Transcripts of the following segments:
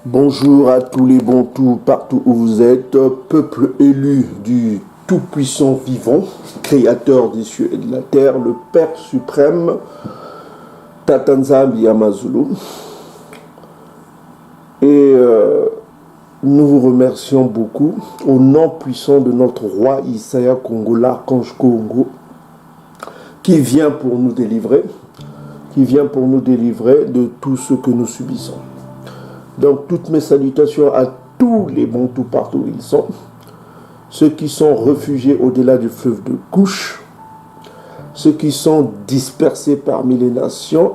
Bonjour à tous les Bantous partout où vous êtes, peuple élu du Tout-Puissant Vivant, Créateur des cieux et de la terre, le Père suprême, Tatanzambi Amazulu. Et nous vous remercions beaucoup au nom puissant de notre roi Isaiah Congo, l'archange Congo, qui vient pour nous délivrer, de tout ce que nous subissons. Donc, toutes mes salutations à tous les Bantous partout où ils sont, ceux qui sont réfugiés au-delà du fleuve de Couche, ceux qui sont dispersés parmi les nations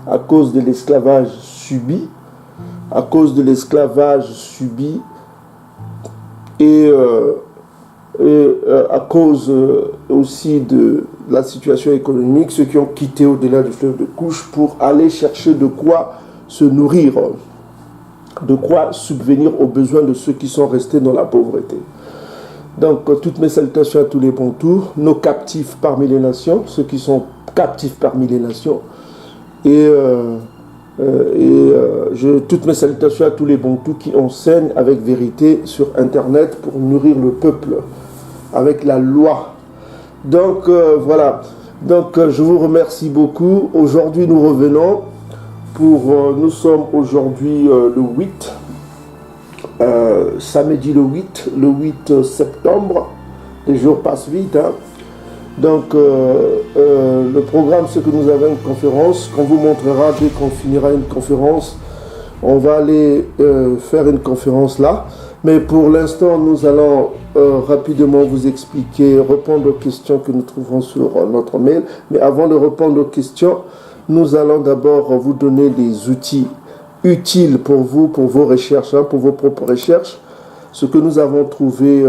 à cause de l'esclavage subi, et à cause aussi de la situation économique, ceux qui ont quitté au-delà du fleuve de Couche pour aller chercher de quoi se nourrir, de quoi subvenir aux besoins de ceux qui sont restés dans la pauvreté. Donc, toutes mes salutations à tous les Bantous, nos captifs parmi les nations, ceux qui sont captifs parmi les nations, toutes mes salutations à tous les Bantous qui enseignent avec vérité sur Internet pour nourrir le peuple avec la loi. Donc, voilà. Donc, je vous remercie beaucoup. Aujourd'hui, nous revenons. Nous sommes aujourd'hui le 8, samedi le 8 septembre. Les jours passent vite. Hein. Donc, le programme, c'est que nous avons une conférence qu'on vous montrera dès qu'on finira une conférence. On va aller faire une conférence là. Mais pour l'instant, nous allons rapidement vous expliquer, répondre aux questions que nous trouverons sur notre mail. Mais avant de répondre aux questions, nous allons d'abord vous donner des outils utiles pour vous, pour vos recherches, pour vos propres recherches. Ce que nous avons trouvé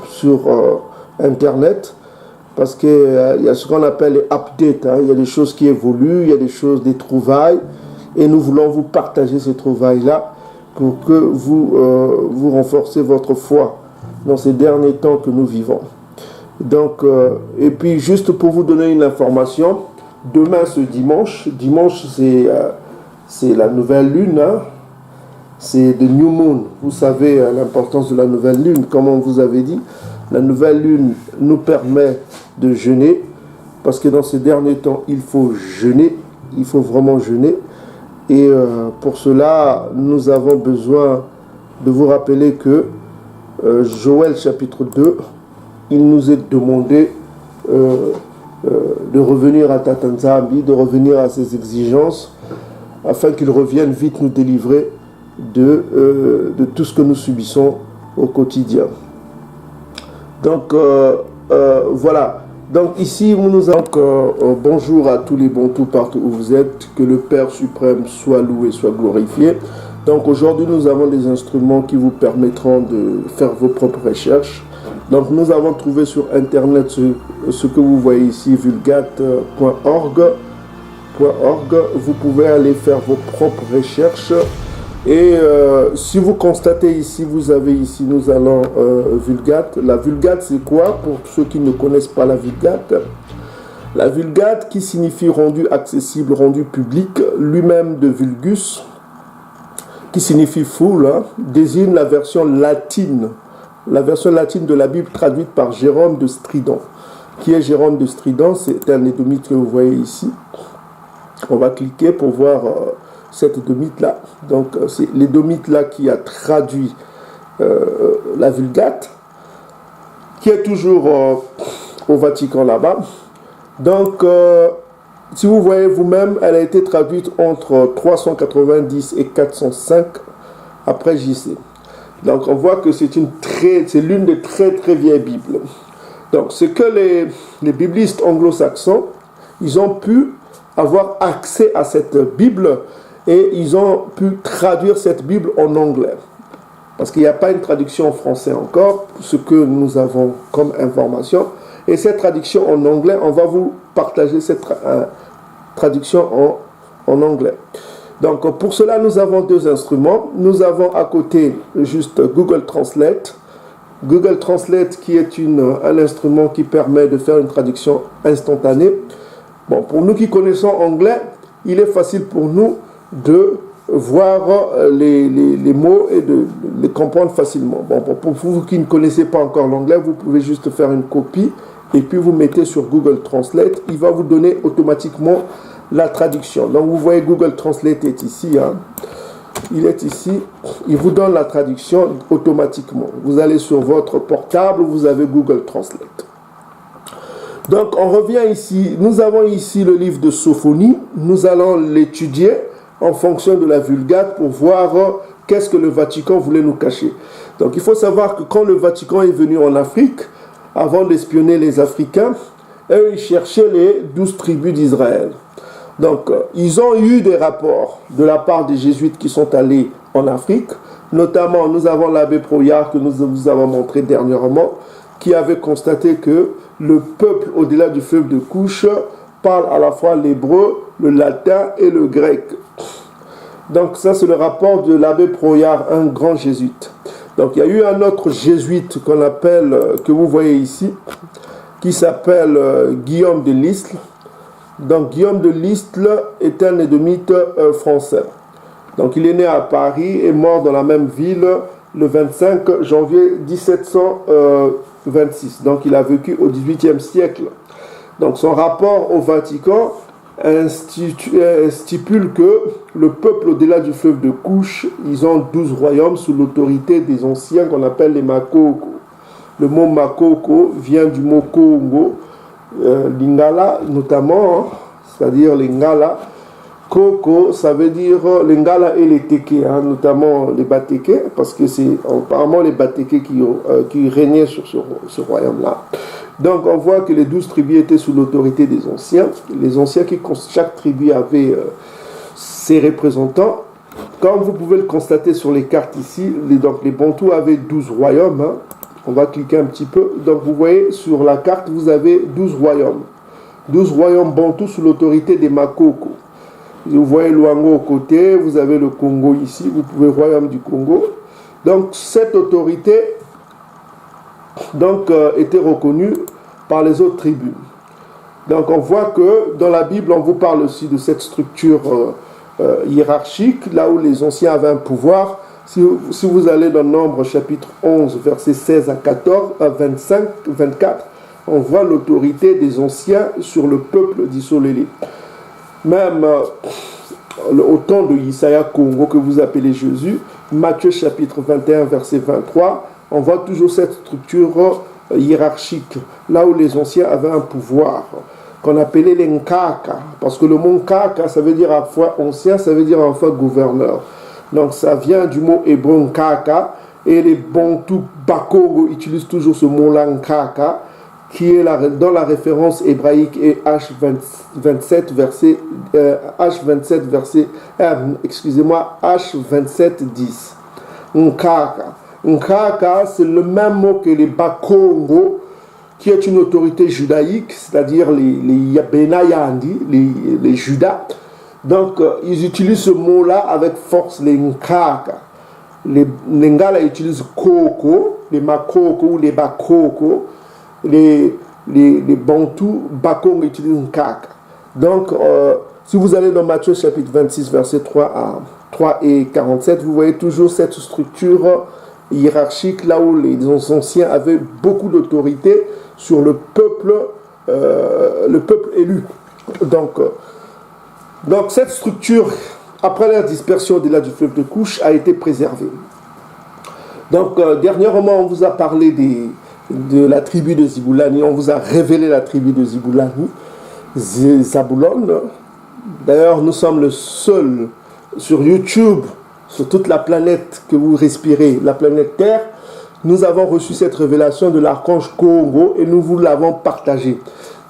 sur Internet, parce qu'il y a ce qu'on appelle les updates. Il y a des choses qui évoluent, il y a des trouvailles, et nous voulons vous partager ces trouvailles-là pour que vous renforcez votre foi dans ces derniers temps que nous vivons. Donc, et puis juste pour vous donner une information, demain ce dimanche c'est la nouvelle lune, hein? C'est the new moon. Vous savez l'importance de la nouvelle lune, comme on vous avait dit. La nouvelle lune nous permet de jeûner, parce que dans ces derniers temps, il faut jeûner, il faut vraiment jeûner. Et pour cela, nous avons besoin de vous rappeler que Joël chapitre 2, il nous est demandé de revenir à Tatanzambi, de revenir à ses exigences, afin qu'il revienne vite nous délivrer de tout ce que nous subissons au quotidien. Donc, voilà. Donc ici, nous avons bonjour à tous les Bantous partout où vous êtes, que le Père suprême soit loué, soit glorifié. Donc aujourd'hui, nous avons des instruments qui vous permettront de faire vos propres recherches. Donc nous avons trouvé sur Internet ce que vous voyez ici, vulgate.org. Vous pouvez aller faire vos propres recherches. Et si vous constatez ici, vous avez ici, nous allons Vulgate. La Vulgate, c'est quoi? Pour ceux qui ne connaissent pas la Vulgate, qui signifie rendu accessible, rendu public, lui-même de vulgus, qui signifie foule, hein, désigne la version latine de la Bible traduite par Jérôme de Stridon. Qui est Jérôme de Stridon? C'est un édomite que vous voyez ici. On va cliquer pour voir cet édomite-là. Donc, c'est l'édomite-là qui a traduit la Vulgate, qui est toujours au Vatican là-bas. Donc, si vous voyez vous-même, elle a été traduite entre 390 et 405 après JC. Donc, on voit que c'est l'une des très très vieilles Bibles. Donc, c'est que les biblistes anglo-saxons, ils ont pu avoir accès à cette Bible et ils ont pu traduire cette Bible en anglais. Parce qu'il n'y a pas une traduction en français encore, ce que nous avons comme information. Et cette traduction en anglais, on va vous partager cette traduction en anglais. Donc pour cela, nous avons deux instruments. Nous avons à côté juste Google Translate. Google Translate qui est un instrument qui permet de faire une traduction instantanée. Bon, pour nous qui connaissons anglais, il est facile pour nous de voir les mots et de les comprendre facilement. Bon, pour vous qui ne connaissez pas encore l'anglais, vous pouvez juste faire une copie et puis vous mettez sur Google Translate. Il va vous donner automatiquement la traduction. Donc vous voyez Google Translate est ici. Hein. Il est ici. Il vous donne la traduction automatiquement. Vous allez sur votre portable, vous avez Google Translate. Donc on revient ici. Nous avons ici le livre de Sophonie. Nous allons l'étudier en fonction de la Vulgate pour voir qu'est-ce que le Vatican voulait nous cacher. Donc il faut savoir que quand le Vatican est venu en Afrique, avant d'espionner les Africains, eux ils cherchaient les 12 tribus d'Israël. Donc ils ont eu des rapports de la part des jésuites qui sont allés en Afrique. Notamment nous avons l'abbé Proyard que nous vous avons montré dernièrement, qui avait constaté que le peuple au-delà du fleuve de Couche parle à la fois l'hébreu, le latin et le grec. Donc ça c'est le rapport de l'abbé Proyard, un grand jésuite. Donc il y a eu un autre jésuite qu'on appelle, que vous voyez ici, qui s'appelle Guillaume de Lisle. Donc Guillaume de Lisle est un édomite français. Donc il est né à Paris et mort dans la même ville le 25 janvier 1726. Donc il a vécu au XVIIIe siècle. Donc son rapport au Vatican stipule que le peuple au-delà du fleuve de Couche, ils ont 12 royaumes sous l'autorité des anciens qu'on appelle les Makoko. Le mot Makoko vient du mot Congo, Lingala notamment, hein, c'est-à-dire les Ngala. Koko, ça veut dire les Ngala et les Teke, hein, notamment les Bateke, parce que c'est apparemment les Bateke qui régnaient sur ce royaume-là. Donc on voit que les 12 tribus étaient sous l'autorité des anciens. Les anciens, chaque tribu avait ses représentants. Comme vous pouvez le constater sur les cartes ici, les Bantous avaient 12 royaumes. Hein. On va cliquer un petit peu. Donc vous voyez sur la carte, vous avez 12 royaumes. 12 royaumes Bantous sous l'autorité des Makoko. Vous voyez Luango au côté, vous avez le Congo ici, vous pouvez le royaume du Congo. Donc cette autorité était reconnue par les autres tribus. Donc on voit que dans la Bible, on vous parle aussi de cette structure hiérarchique, là où les anciens avaient un pouvoir. Si vous allez dans Nombre chapitre 11, versets 16 à 14, à 25, 24, on voit l'autorité des anciens sur le peuple d'Israël. Même au temps de Isaïa Congo que vous appelez Jésus, Matthieu chapitre 21, verset 23, on voit toujours cette structure hiérarchique, là où les anciens avaient un pouvoir, qu'on appelait les Nkaka, parce que le mot Nkaka, ça veut dire à la fois ancien, ça veut dire à la fois gouverneur. Donc ça vient du mot hébreu Nkaka, et les Bantous Bakongo utilisent toujours ce mot-là Nkaka, qui est dans la référence hébraïque et H27 verset H27 10. Nkaka. Nkaka, c'est le même mot que les Bakongo, qui est une autorité judaïque, c'est-à-dire les Benayandi, les Judas. Donc, ils utilisent ce mot-là avec force, les Nkaka. Les Ngala utilisent Koko, les Makoko ou les Bakoko. Les Bantous, Bakong utilisent Nkaka. Donc, si vous allez dans Matthieu chapitre 26, versets 3 et 47, vous voyez toujours cette structure hiérarchique, là où les anciens avaient beaucoup d'autorité sur le peuple élu. Donc cette structure, après la dispersion au-delà du fleuve de Couche, a été préservée. Donc, dernièrement, on vous a parlé de la tribu de Ziboulani, on vous a révélé la tribu de Ziboulani, Zaboulon. D'ailleurs, nous sommes le seul sur YouTube, sur toute la planète que vous respirez, la planète Terre. Nous avons reçu cette révélation de l'archange Congo et nous vous l'avons partagé.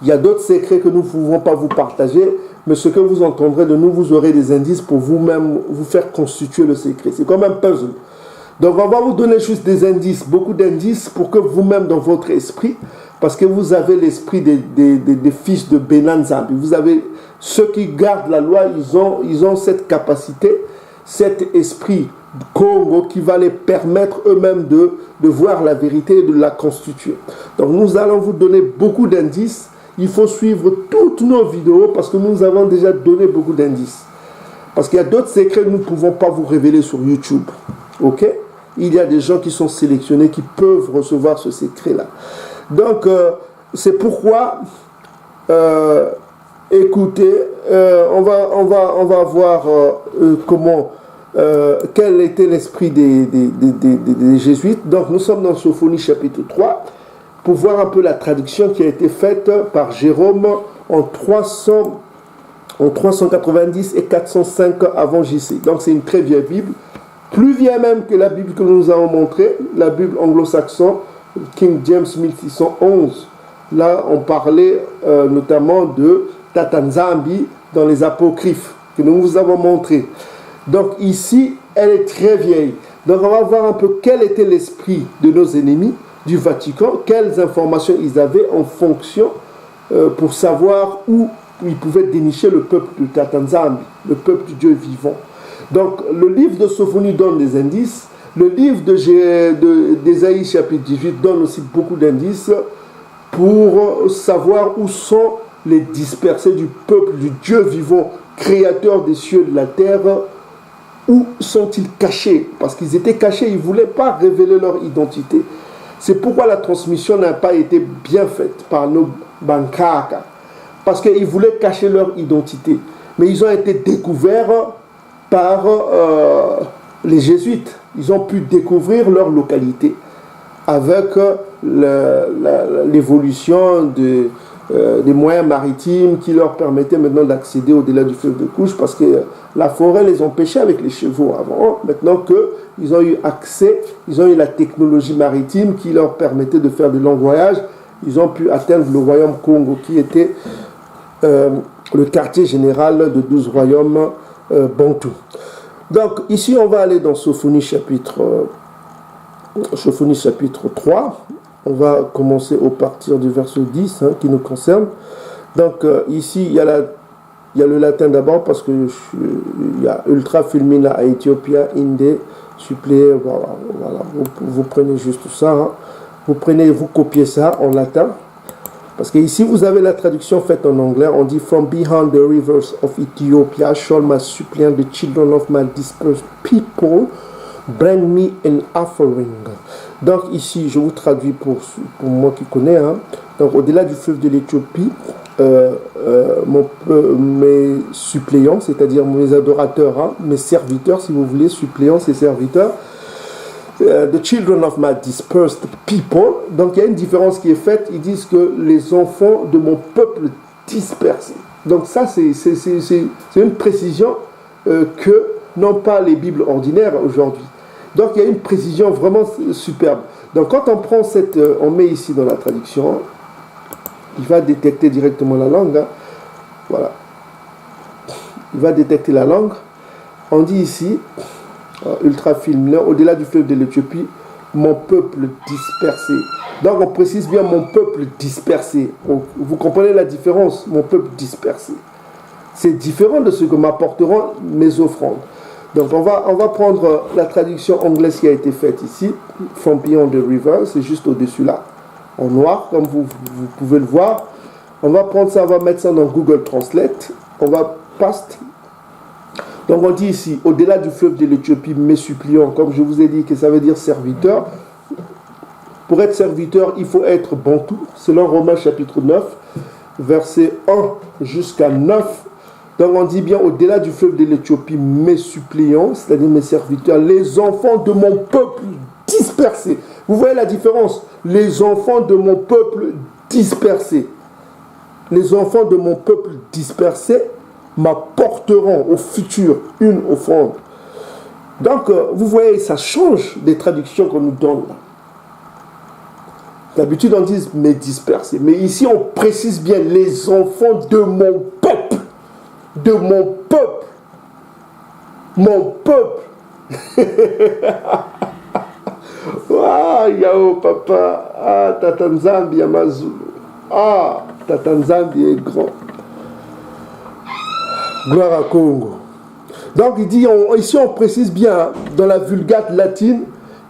Il y a d'autres secrets que nous ne pouvons pas vous partager, mais ce que vous entendrez de nous, vous aurez des indices pour vous-même vous faire constituer le secret. C'est comme un puzzle. Donc on va vous donner juste des indices, beaucoup d'indices pour que vous-même dans votre esprit, parce que vous avez l'esprit des fils de Benanzambi, vous avez ceux qui gardent la loi, ils ont cette capacité, cet esprit Congo qui va les permettre eux-mêmes de voir la vérité et de la constituer. Donc nous allons vous donner beaucoup d'indices. Il faut suivre toutes nos vidéos parce que nous avons déjà donné beaucoup d'indices. Parce qu'il y a d'autres secrets que nous ne pouvons pas vous révéler sur YouTube. Ok? Il y a des gens qui sont sélectionnés qui peuvent recevoir ce secret-là. Donc, c'est pourquoi, écoutez, on va voir comment, quel était l'esprit des jésuites. Donc, nous sommes dans Sophonie chapitre 3 pour voir un peu la traduction qui a été faite par Jérôme en 390 et 405 avant JC. Donc, c'est une très vieille Bible. Plus vieille même que la Bible que nous avons montrée, la Bible anglo-saxonne, King James 1611. Là, on parlait notamment de Tatanzambi dans les apocryphes que nous vous avons montré. Donc ici, elle est très vieille. Donc on va voir un peu quel était l'esprit de nos ennemis du Vatican, quelles informations ils avaient en fonction pour savoir où ils pouvaient dénicher le peuple de Tatanzambi, le peuple du Dieu vivant. Donc, le livre de Sophonie donne des indices. Le livre d'Ésaïe, chapitre 18, donne aussi beaucoup d'indices pour savoir où sont les dispersés du peuple du Dieu vivant, créateur des cieux et de la terre. Où sont-ils cachés? Parce qu'ils étaient cachés, ils ne voulaient pas révéler leur identité. C'est pourquoi la transmission n'a pas été bien faite par nos bankaka. Parce qu'ils voulaient cacher leur identité. Mais ils ont été découverts par les jésuites. Ils ont pu découvrir leur localité avec l'évolution des moyens maritimes qui leur permettaient maintenant d'accéder au-delà du fleuve de Couche, parce que la forêt les empêchait avec les chevaux avant. Maintenant qu'ils ont eu accès, ils ont eu la technologie maritime qui leur permettait de faire de longs voyages, ils ont pu atteindre le royaume Congo qui était le quartier général de 12 royaumes Bantou. Donc ici on va aller dans Sophonie chapitre 3. On va commencer au partir du verset 10 qui nous concerne. Donc ici il y a le latin d'abord parce que il y a ultra fulmina à Ethiopia inde suppléé. Voilà. Vous prenez juste ça. Vous copiez ça en latin. Parce que ici, vous avez la traduction faite en anglais. On dit « From behind the rivers of Ethiopia shall my suppliant, the children of my dispersed people, bring me an offering. » Donc ici, je vous traduis pour moi qui connais. Donc au-delà du fleuve de l'Éthiopie, mes suppléants, c'est-à-dire mes adorateurs, mes serviteurs, si vous voulez, suppléants, c'est serviteurs, the children of my dispersed people. Donc il y a une différence qui est faite. Ils disent que les enfants de mon peuple dispersé. Donc ça c'est une précision que n'ont pas les Bibles ordinaires aujourd'hui. Donc il y a une précision vraiment superbe. Donc quand on prend on met ici dans la traduction, il va détecter directement la langue. Voilà. Il va détecter la langue. On dit ici ultra film, au-delà du fleuve de l'Éthiopie, mon peuple dispersé. Donc on précise bien mon peuple dispersé. Vous comprenez la différence? Mon peuple dispersé. C'est différent de ce que m'apporteront mes offrandes. Donc on va prendre la traduction anglaise qui a été faite ici, From Beyond the River, c'est juste au-dessus là, en noir, comme vous pouvez le voir. On va prendre ça, on va mettre ça dans Google Translate. On va paste. Donc on dit ici, au-delà du fleuve de l'Éthiopie, mes suppliants, comme je vous ai dit que ça veut dire serviteur. Pour être serviteur, il faut être bantou, selon Romains chapitre 9, verset 1 jusqu'à 9. Donc on dit bien, au-delà du fleuve de l'Éthiopie, mes suppliants, c'est-à-dire mes serviteurs, les enfants de mon peuple dispersés. Vous voyez la différence? Les enfants de mon peuple dispersés. Les enfants de mon peuple dispersés m'apporteront au futur une offrande. Donc, vous voyez, ça change des traductions qu'on nous donne là. D'habitude, on dit mais dispersés. Mais ici, on précise bien les enfants de mon peuple. De mon peuple. Mon peuple. Ah, yao papa. Ah, Tatanzambi Amazulu. Ah, Tatanzambi est grand. Gloire à Congo. Donc il dit, ici on précise bien dans la Vulgate latine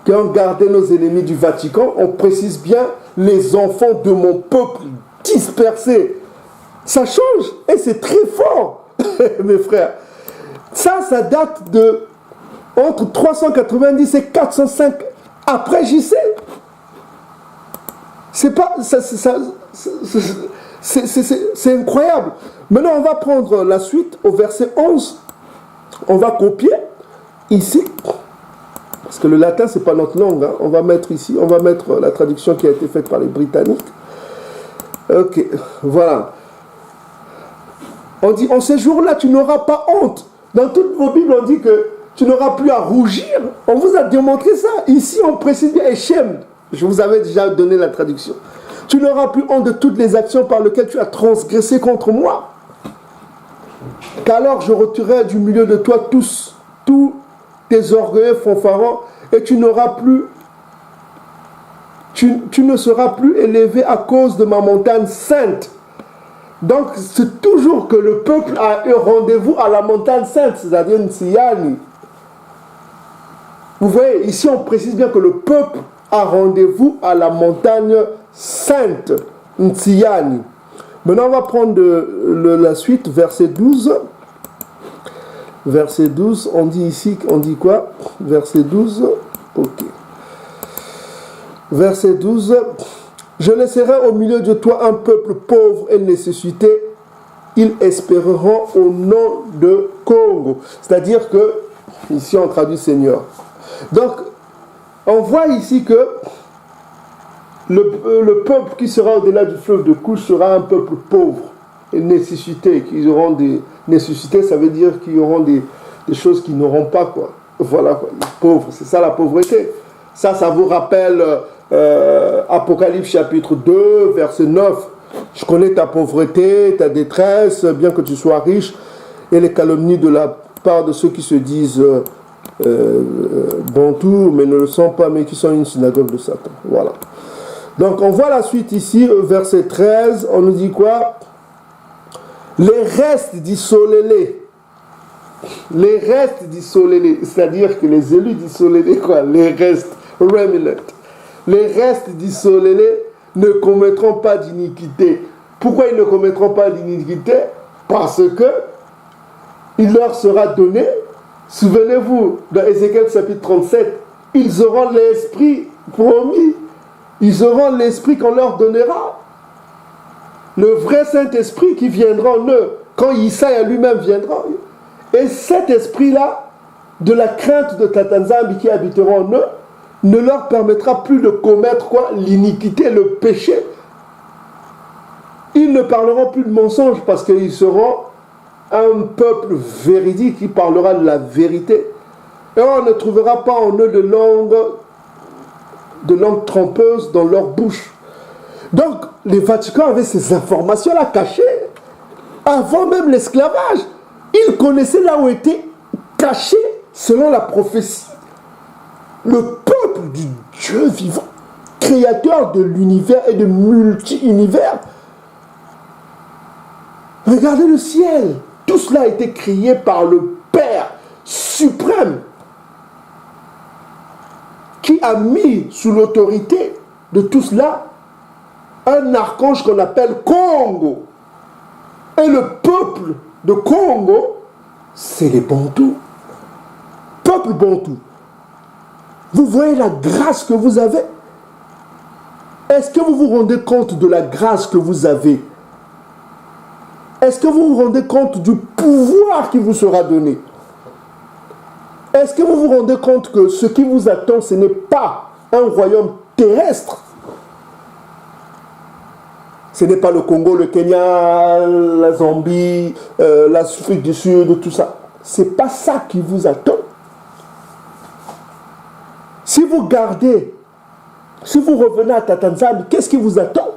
qu'on gardait nos ennemis du Vatican, on précise bien les enfants de mon peuple dispersés. Ça change et c'est très fort, mes frères. Ça date de entre 390 et 405 après JC. C'est pas... C'est incroyable. Maintenant, on va prendre la suite au verset 11. On va copier ici. Parce que le latin, c'est pas notre langue. Hein. On va mettre ici, on va mettre la traduction qui a été faite par les Britanniques. Ok, voilà. On dit, en ces jours-là, tu n'auras pas honte. Dans toutes vos Bibles, on dit que tu n'auras plus à rougir. On vous a démontré ça. Ici, on précise bien Echem. Je vous avais déjà donné la traduction. Tu n'auras plus honte de toutes les actions par lesquelles tu as transgressé contre moi. Qu'alors je retirerai du milieu de toi tous tes orgueilleux fanfarons, et tu n'auras plus, tu ne seras plus élevé à cause de ma montagne sainte. Donc c'est toujours que le peuple a eu rendez-vous à la montagne sainte, c'est-à-dire Ntsiyani. Vous voyez, ici on précise bien que le peuple a rendez-vous à la montagne sainte, Ntsiyani. Maintenant on va prendre la suite, verset 12. Verset 12, on dit ici, on dit quoi? Verset 12, ok. Verset 12, je laisserai au milieu de toi un peuple pauvre et nécessité, ils espéreront au nom de Congo. C'est-à-dire que, ici on traduit Seigneur. Donc, on voit ici que le peuple qui sera au-delà du fleuve de Couche sera un peuple pauvre et nécessité, qu'ils auront des nécessités, ça veut dire qu'ils auront des choses qu'ils n'auront pas, quoi. Voilà, quoi. Les pauvres, c'est ça la pauvreté. Ça vous rappelle Apocalypse chapitre 2, verset 9. Je connais ta pauvreté, ta détresse, bien que tu sois riche, et les calomnies de la part de ceux qui se disent Bantou, mais ne le sont pas, mais qui sont une synagogue de Satan. Voilà. Donc on voit la suite ici, verset 13, on nous dit quoi? Les restes d'Issolélé. Les restes d'Issolélé, c'est-à-dire que les élus d'Issolélé, quoi, les restes, remnant. Les restes d'Issolélé ne commettront pas d'iniquité. Pourquoi ils ne commettront pas d'iniquité? Parce que il leur sera donné, souvenez-vous, dans Ézéchiel chapitre 37, ils auront l'esprit promis. Ils auront l'esprit qu'on leur donnera. Le vrai Saint-Esprit qui viendra en eux, quand Isaïe lui-même viendra. Et cet esprit-là, de la crainte de Tatanzambi qui habitera en eux, ne leur permettra plus de commettre quoi? L'iniquité, le péché. Ils ne parleront plus de mensonges parce qu'ils seront un peuple véridique qui parlera de la vérité. Et on ne trouvera pas en eux de langue trompeuse dans leur bouche. Donc, les Vatican avaient ces informations-là cachées. Avant même l'esclavage, ils connaissaient là où était caché, selon la prophétie, le peuple du Dieu vivant, créateur de l'univers et de multi-univers. Regardez le ciel. Tout cela a été créé par le Père suprême, qui a mis sous l'autorité de tout cela un archange qu'on appelle Congo. Et le peuple de Congo, c'est les Bantous. Peuple Bantou. Vous voyez la grâce que vous avez? Est-ce que vous vous rendez compte de la grâce que vous avez? Est-ce que vous vous rendez compte du pouvoir qui vous sera donné? Est-ce que vous vous rendez compte que ce qui vous attend, ce n'est pas un royaume terrestre? Ce n'est pas le Congo, le Kenya, la Zambie, l'Afrique du Sud, tout ça. Ce n'est pas ça qui vous attend. Si vous gardez, si vous revenez à Tatanzambi, qu'est-ce qui vous attend?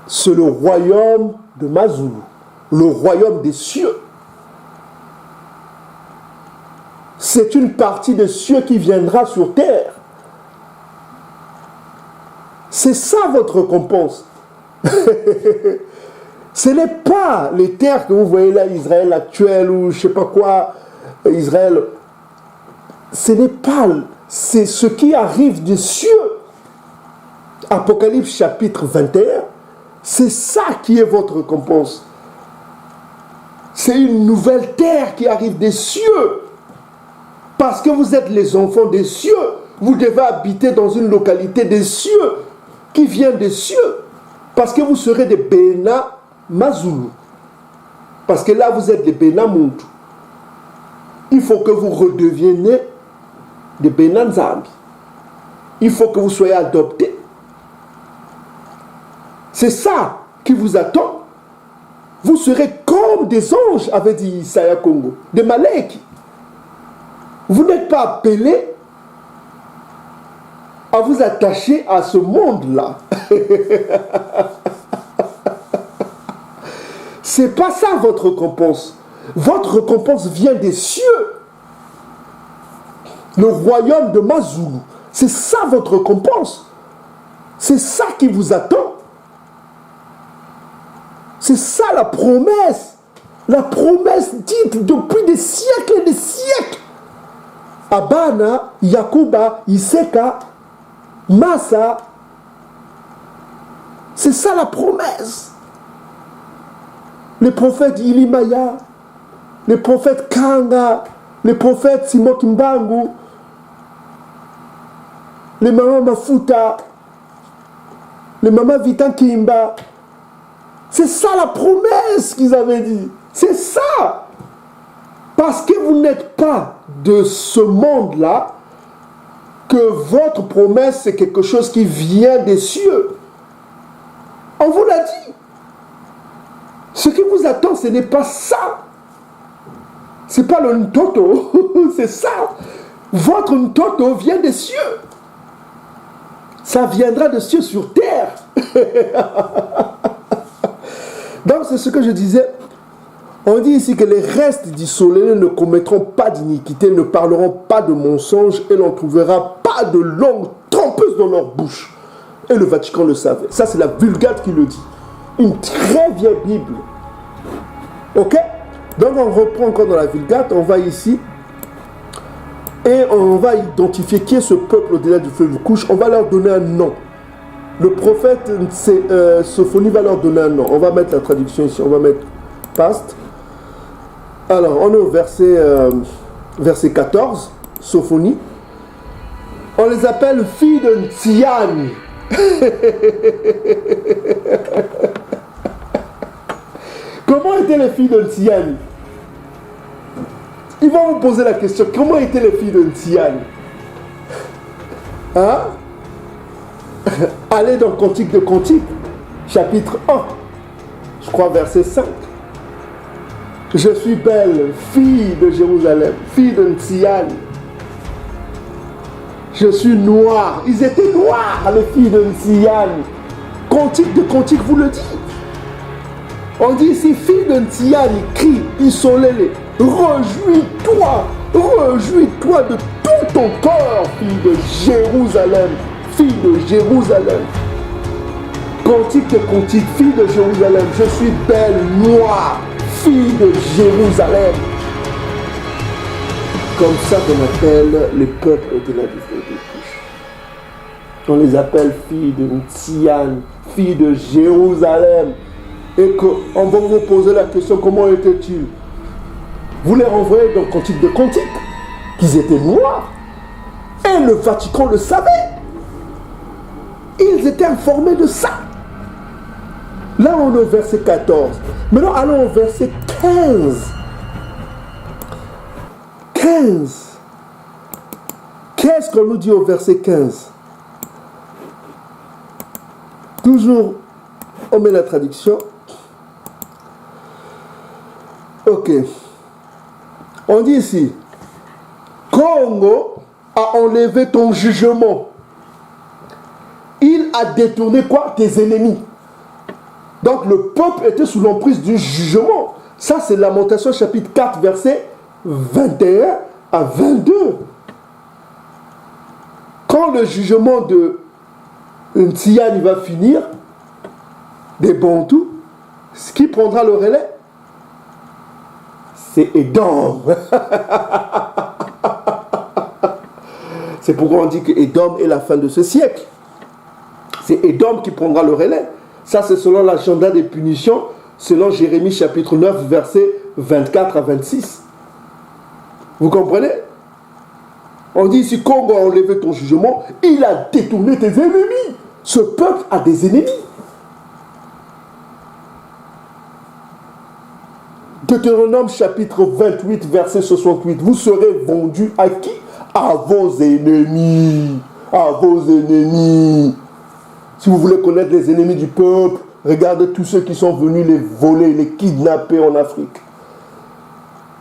C'est le royaume de Mazulu, le royaume des cieux. C'est une partie des cieux qui viendra sur terre. C'est ça votre récompense. Ce n'est pas les terres que vous voyez là, Israël actuel ou je ne sais pas quoi, Israël. Ce n'est pas, c'est ce qui arrive des cieux. Apocalypse chapitre 21, c'est ça qui est votre récompense. C'est une nouvelle terre qui arrive des cieux. Parce que vous êtes les enfants des cieux, vous devez habiter dans une localité des cieux, qui vient des cieux. Parce que vous serez des Bena Mazulu. Parce que là, vous êtes des Bena Muntu. Il faut que vous redeveniez des Bena Nzambi. Il faut que vous soyez adoptés. C'est ça qui vous attend. Vous serez comme des anges, avait dit Isaiah Congo, des Malek. Vous n'êtes pas appelés à vous attacher à ce monde-là. C'est pas ça votre récompense. Votre récompense vient des cieux. Le royaume de Mazulu. C'est ça votre récompense. C'est ça qui vous attend. C'est ça la promesse. La promesse dite depuis des siècles et des siècles. Abana, Yakuba, Iseka, Massa. C'est ça la promesse. Les prophètes Ilimaya, les prophètes Kanga, les prophètes Simon Kimbangu, les mamans Mafuta, les mamans Vitan Kimba. C'est ça la promesse qu'ils avaient dit. C'est ça. Parce que vous n'êtes pas de ce monde-là, que votre promesse, c'est quelque chose qui vient des cieux. On vous l'a dit. Ce qui vous attend, ce n'est pas ça. Ce n'est pas le Ntoto. C'est ça. Votre Ntoto vient des cieux. Ça viendra des cieux sur terre. Donc, c'est ce que je disais. On dit ici que les restes dissolués ne commettront pas d'iniquité, ne parleront pas de mensonges et l'on ne trouvera pas de langue trompeuse dans leur bouche. Et le Vatican le savait. Ça, c'est la Vulgate qui le dit. Une très vieille Bible. Ok? Donc, on reprend encore dans la Vulgate. On va ici. Et on va identifier qui est ce peuple au-delà du fleuve Couche. On va leur donner un nom. Le prophète Sophonie va leur donner un nom. On va mettre la traduction ici. On va mettre Past. Alors, on est au verset 14. Sophonie. On les appelle filles de Tsian. Comment étaient les filles de Tsian? Ils vont vous poser la question. Comment étaient les filles de Tsian? Hein? Allez dans le Cantique de Cantique, chapitre 1, je crois verset 5. Je suis belle, fille de Jérusalem, fille de Tsian. Je suis noire. Ils étaient noirs, les filles de Tsian. Cantique de Cantique vous le dit. On dit ici, fille de Tsian, il crie, il solèle. Réjouis-toi, réjouis-toi de tout ton corps, fille de Jérusalem. Fille de Jérusalem. Cantique de Cantique, fille de Jérusalem. Je suis belle, noire, fille de Jérusalem. Comme ça qu'on appelle les peuples au-delà du fleuve des Couches. On les appelle filles de Tsian, filles de Jérusalem. Et qu'on va vous poser la question, comment étaient-ils? Vous les renvoyez dans le Cantique de Cantique, qu'ils étaient noirs. Et le Vatican le savait. Ils étaient informés de ça. Là, on est au verset 14. Maintenant, allons au verset 15. 15. Qu'est-ce qu'on nous dit au verset 15? Toujours, on met la traduction. Ok. On dit ici, Congo a enlevé ton jugement. Il a détourné quoi? Tes ennemis. Donc le peuple était sous l'emprise du jugement. Ça, c'est Lamentation chapitre 4, verset 21 à 22. Quand le jugement de Tsian va finir, des Bantous, ce qui prendra le relais, c'est Édom. C'est pourquoi on dit que Édom est la fin de ce siècle. C'est Édom qui prendra le relais. Ça, c'est selon l'agenda des punitions, selon Jérémie chapitre 9, verset 24 à 26. Vous comprenez? On dit ici, Congo a enlevé ton jugement, il a détourné tes ennemis. Ce peuple a des ennemis. Deutéronome chapitre 28, verset 68. Vous serez vendus à qui? À vos ennemis. À vos ennemis. Si vous voulez connaître les ennemis du peuple, regardez tous ceux qui sont venus les voler, les kidnapper en Afrique.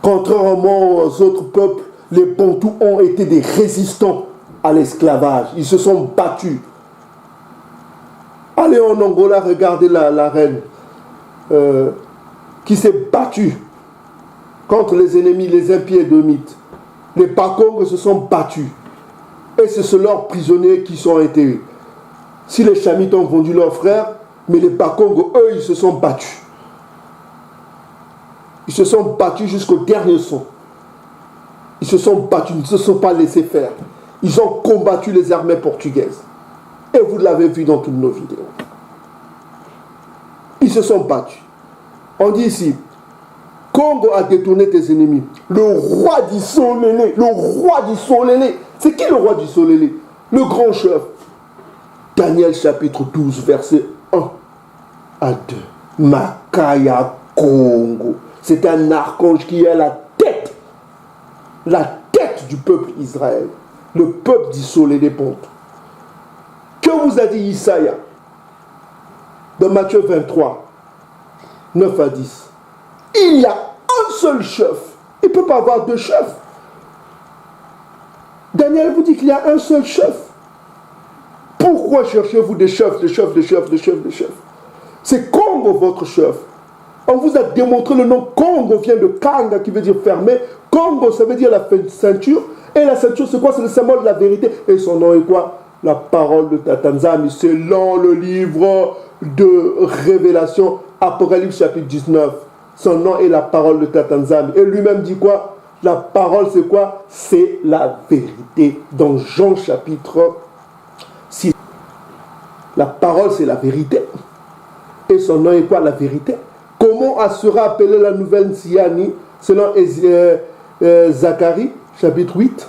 Contrairement aux autres peuples, les Bantous ont été des résistants à l'esclavage. Ils se sont battus. Allez en Angola, regardez la reine qui s'est battue contre les ennemis, les impies édomites. Les Bakong se sont battus. Et ce sont leurs prisonniers qui sont enterrés. Si les Chamites ont vendu leurs frères, mais les Bakong, eux, ils se sont battus. Ils se sont battus jusqu'au dernier son. Ils se sont battus, ils ne se sont pas laissés faire. Ils ont combattu les armées portugaises. Et vous l'avez vu dans toutes nos vidéos. Ils se sont battus. On dit ici, Congo a détourné tes ennemis. Le roi du Solélé, le roi du Solélé. C'est qui le roi du Solélé? Le grand chef. Daniel chapitre 12, verset 1 à 2. Makaya Congo. C'est un archange qui est la tête du peuple Israël. Le peuple du Solélé Ponte. Que vous a dit Isaïe dans Matthieu 23, 9 à 10? Il y a un seul chef. Il ne peut pas avoir deux chefs. Daniel vous dit qu'il y a un seul chef. Pourquoi cherchez-vous des chefs, des chefs, des chefs, des chefs, des chefs? C'est Congo votre chef. On vous a démontré le nom Congo vient de Kanga qui veut dire fermé. Congo ça veut dire la ceinture. Et la ceinture c'est quoi? C'est le symbole de la vérité. Et son nom est quoi? La parole de Tatanzami. Selon le livre de Révélation, Apocalypse chapitre 19. Son nom est la parole de Tatanzami. Et lui-même dit quoi? La parole c'est quoi? C'est la vérité. Dans Jean chapitre 6. La parole c'est la vérité. Et son nom est quoi? La vérité. Comment sera appelée la nouvelle Siani selon Zacharie chapitre 8?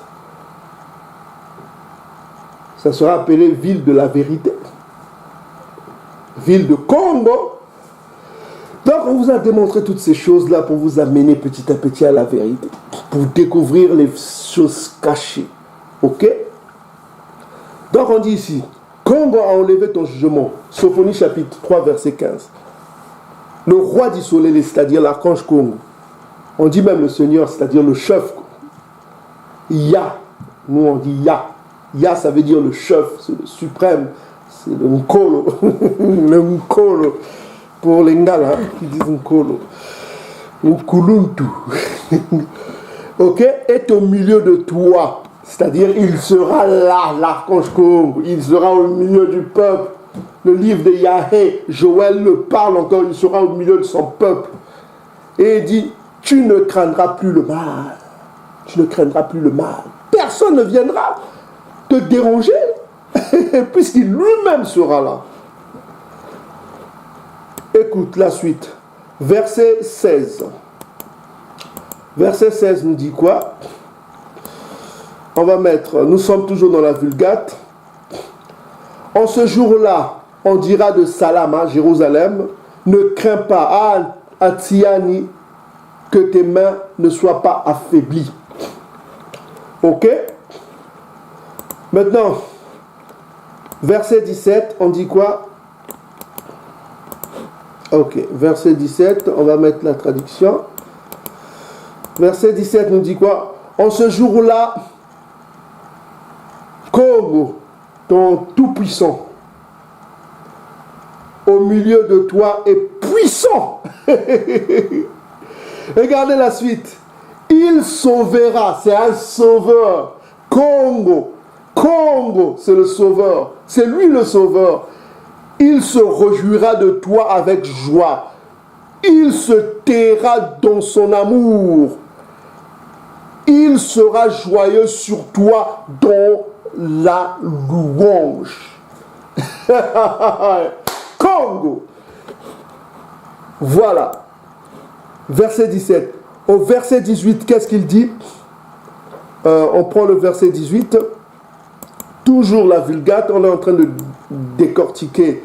Ça sera appelé ville de la vérité. Ville de Congo. Donc on vous a démontré toutes ces choses-là pour vous amener petit à petit à la vérité. Pour découvrir les choses cachées. Ok? Donc on dit ici, Congo a enlevé ton jugement. Sophonie chapitre 3 verset 15. Le roi du soleil, c'est-à-dire l'archange Congo. On dit même le Seigneur, c'est-à-dire le chef. Ya. Nous on dit Ya. Ya ça veut dire le chef, c'est le suprême. C'est le Nkolo. Le Nkolo. Pour les Ngala qui disent Nkolo. Nkuluntu. Ok? Est au milieu de toi. C'est-à-dire il sera là, l'archange Congo. Il sera au milieu du peuple. Le livre de Yahé, Joël le parle encore, il sera au milieu de son peuple. Et il dit, tu ne craindras plus le mal. Tu ne craindras plus le mal. Personne ne viendra te déranger, puisqu'il lui-même sera là. Écoute la suite. Verset 16. Verset 16 nous dit quoi? On va mettre, nous sommes toujours dans la Vulgate. En ce jour-là, on dira de Salama, Jérusalem, ne crains pas, à Tsiani, que tes mains ne soient pas affaiblies. Ok? Maintenant, verset 17, on dit quoi? Ok, verset 17, on va mettre la traduction. Verset 17 nous dit quoi? En ce jour-là, Congo, ton Tout-Puissant, au milieu de toi est puissant. Regardez la suite. Il sauvera, c'est un sauveur. Congo, c'est le sauveur. C'est lui le sauveur. Il se réjouira de toi avec joie. Il se taira dans son amour. Il sera joyeux sur toi dans la louange. Congo. Voilà. Verset 17. Au verset 18, qu'est-ce qu'il dit? On prend le verset 18. Toujours la Vulgate, on est en train de décortiquer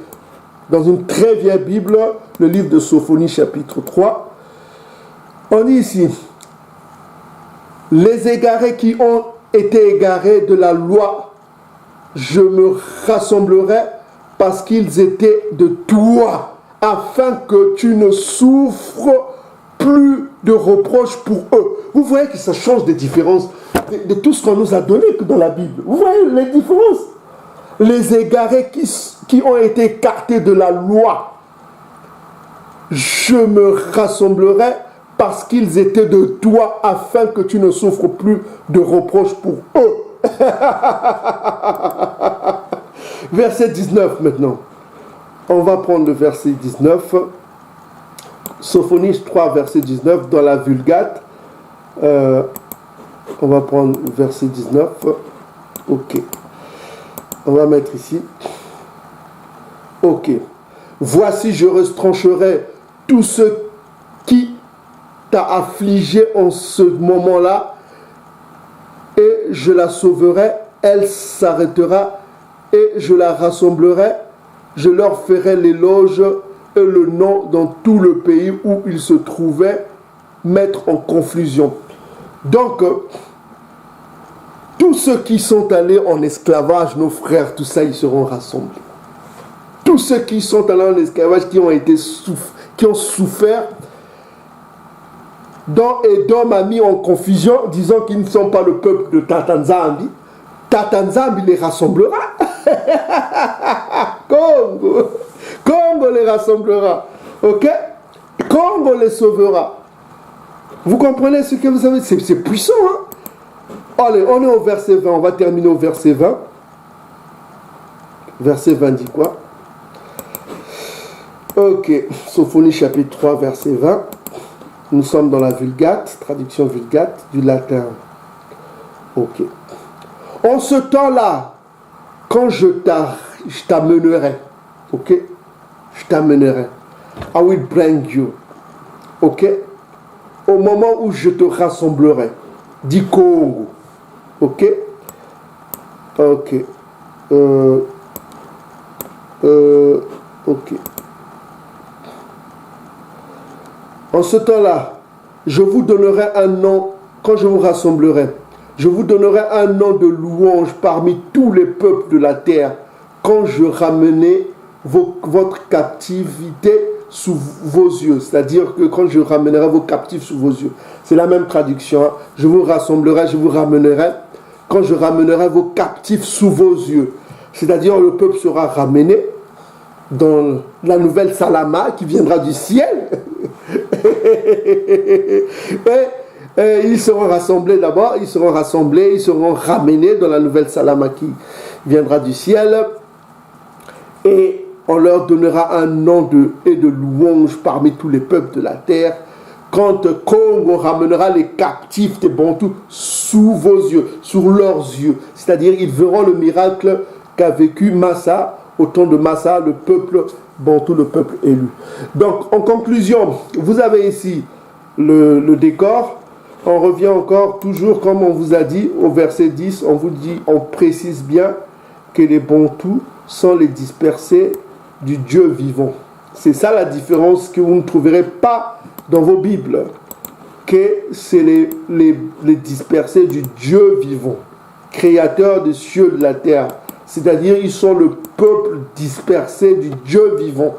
dans une très vieille Bible le livre de Sophonie chapitre 3. On dit ici, les égarés qui ont été égarés de la loi, je me rassemblerai parce qu'ils étaient de toi, afin que tu ne souffres plus de reproches pour eux. Vous voyez que ça change des différences de tout ce qu'on nous a donné dans la Bible. Vous voyez les différences. Les égarés qui ont été écartés de la loi, je me rassemblerai parce qu'ils étaient de toi, afin que tu ne souffres plus de reproches pour eux. Verset 19 maintenant. On va prendre le verset 19. Sophonie 3, verset 19, dans la Vulgate. On va prendre le verset 19. Ok. On va mettre ici. Ok. Voici, je retrancherai tout ce qui t'a affligé en ce moment-là, et je la sauverai, elle s'arrêtera, et je la rassemblerai, je leur ferai l'éloge et le nom dans tout le pays où ils se trouvaient, mettre en confusion. Donc, tous ceux qui sont allés en esclavage, nos frères, tout ça, ils seront rassemblés. Tous ceux qui sont allés en esclavage, qui ont souffert, dont Edom a mis en confusion, disant qu'ils ne sont pas le peuple de Tatanzambi. Tatanzambi les rassemblera. Congo les rassemblera. Ok? Congo les sauvera. Vous comprenez ce que vous savez? C'est puissant, hein? Allez, on est au verset 20. On va terminer au verset 20. Verset 20 dit quoi? Ok. Sophonie chapitre 3, verset 20. Nous sommes dans la Vulgate, traduction Vulgate du latin. Ok. En ce temps-là, quand je t'amènerai, ok? Je t'amènerai. I will bring you. Ok? Au moment où je te rassemblerai. Dit Congo. Ok? Ok. Ok. En ce temps-là, je vous donnerai un nom, quand je vous rassemblerai, je vous donnerai un nom de louange parmi tous les peuples de la terre, quand je ramènerai votre captivité sous vos yeux. C'est-à-dire que quand je ramènerai vos captifs sous vos yeux. C'est la même traduction. Hein. Je vous rassemblerai, je vous ramènerai, quand je ramènerai vos captifs sous vos yeux. C'est-à-dire le peuple sera ramené dans la nouvelle Salama qui viendra du ciel. et ils seront rassemblés d'abord, ils seront ramenés dans la nouvelle Salama qui viendra du ciel, et on leur donnera un nom de louange parmi tous les peuples de la terre, quand Congo ramènera les captifs des Bantous sous vos yeux, sur leurs yeux, c'est-à-dire ils verront le miracle qu'a vécu Massa, au temps de Massa, le peuple Bantou, le peuple élu. Donc, en conclusion, vous avez ici le décor. On revient encore, toujours comme on vous a dit, au verset 10, on précise bien que les Bantous sont les dispersés du Dieu vivant. C'est ça la différence que vous ne trouverez pas dans vos Bibles, que c'est les dispersés du Dieu vivant, créateur des cieux et de la terre. C'est-à-dire, ils sont le peuple dispersé du Dieu vivant,